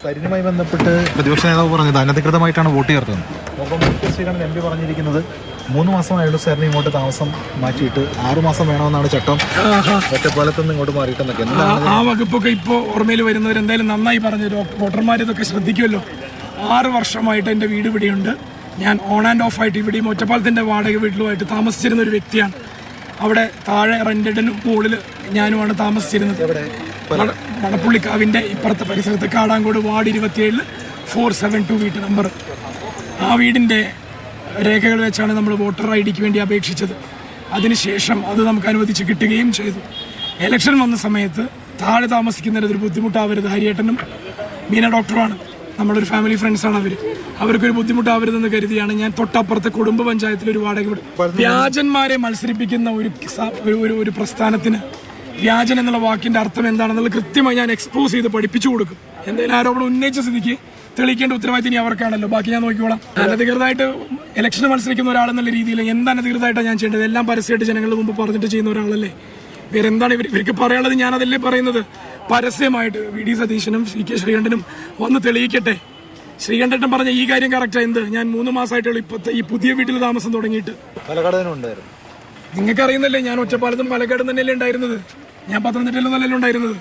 കരിനുമായി ബന്ധപ്പെട്ട് പ്രതിപക്ഷ നേതാവ് പറഞ്ഞത് അനധികൃതമായിട്ടാണ് വോട്ട് ചേർത്തത്. ഒപ്പം ശ്രീകണ്ഠൻ എം പി പറഞ്ഞിരിക്കുന്നത് 3 മാസമായുള്ളൂ സാറിന് ഇങ്ങോട്ട് താമസം മാറ്റിയിട്ട് 6 മാസം വേണമെന്നാണ് ചട്ടം. ഒറ്റപ്പാലത്തുനിന്ന് ഇങ്ങോട്ട് മാറിയിട്ടെന്നൊക്കെ ആ വകുപ്പൊക്കെ ഇപ്പോൾ ഓർമ്മയിൽ വരുന്നവർ എന്തായാലും നന്നായി പറഞ്ഞു. വോട്ടർമാർ ഇതൊക്കെ ശ്രദ്ധിക്കുമല്ലോ. 6 വർഷമായിട്ട് എൻ്റെ വീട് ഇവിടെയുണ്ട്. ഞാൻ ഓൺ ആൻഡ് ഓഫ് ആയിട്ട് ഇവിടെയും ഒറ്റപ്പാലത്തിൻ്റെ വാടക വീട്ടിലുമായിട്ട് താമസിച്ചിരുന്ന ഒരു വ്യക്തിയാണ്. അവിടെ താഴെ റെന്റഡിനും മുകളിൽ ഞാനുമാണ് താമസിച്ചിരുന്നത്. മണപ്പുള്ളിക്കാവിൻ്റെ ഇപ്പുറത്തെ പരിസരത്ത് കാടാങ്കോട് വാർഡ് 27 472 വീട്ട് നമ്പർ. ആ വീടിൻ്റെ രേഖകൾ വെച്ചാണ് നമ്മൾ വോട്ടർ ഐ ഡിക്ക് വേണ്ടി അപേക്ഷിച്ചത്. അതിനുശേഷം അത് നമുക്ക് അനുവദിച്ച് കിട്ടുകയും ചെയ്തു. ഇലക്ഷൻ വന്ന സമയത്ത് താഴെ താമസിക്കുന്നതിനൊരു ബുദ്ധിമുട്ടാവരുത്. ഹരിയേട്ടനും മീന ഡോക്ടറുമാണ്, നമ്മളൊരു ഫാമിലി ഫ്രണ്ട്സാണ് അവർക്കൊരു ബുദ്ധിമുട്ടാവരുതെന്ന് കരുതിയാണ് ഞാൻ തൊട്ടപ്പുറത്തെ കുടുംബ പഞ്ചായത്തിൽ ഒരു വാടക വീട്. വ്യാജന്മാരെ മത്സരിപ്പിക്കുന്ന ഒരു പ്രസ്ഥാനത്തിന് വ്യാജൻ എന്നുള്ള വാക്കിന്റെ അർത്ഥം എന്താണെന്നുള്ള കൃത്യമായി ഞാൻ എക്സ്പോസ് ചെയ്ത് പഠിപ്പിച്ചു കൊടുക്കും. എന്തെങ്കിലും ആരോപണം ഉന്നയിച്ച സ്ഥിതിക്ക് തെളിയിക്കേണ്ട ഉത്തരവാദിത്തം ഇനി അവർക്കാണല്ലോ. ബാക്കി ഞാൻ നോക്കിക്കോളാം. അനധികൃതമായിട്ട് ഇലക്ഷന് മത്സരിക്കുന്ന ഒരാളെന്നുള്ള രീതിയിൽ എന്ത് അനധികൃതമായിട്ടാണ് ഞാൻ ചെയ്യേണ്ടത്? എല്ലാം പരസ്യമായിട്ട് ജനങ്ങളുടെ മുമ്പ് പറഞ്ഞിട്ട് ചെയ്യുന്ന ഒരാളല്ലേ. വേറെന്താണ് ഇവർക്ക് പറയാനുള്ളത്? ഞാനതല്ലേ പറയുന്നത്. പരസ്യമായിട്ട് വി.ഡി. സതീശനും CK ശ്രീകണ്ഠനും വന്ന് തെളിയിക്കട്ടെ. ശ്രീകണ്ഠൻ പറഞ്ഞ ഈ കാര്യം കറക്റ്റാ. എന്ത് ഞാൻ 3 മാസമായിട്ടുള്ള ഇപ്പോഴത്തെ ഈ പുതിയ വീട്ടിൽ താമസം തുടങ്ങിയിട്ട് നിങ്ങൾക്ക് അറിയുന്നല്ലേ, ഞാൻ ഒറ്റപ്പാലത്തും പാലക്കാടും തന്നെയല്ലേ ഉണ്ടായിരുന്നത്. ഞാൻ പത്തനംതിട്ടയിലൊന്നല്ലല്ലോ ഉണ്ടായിരുന്നത്.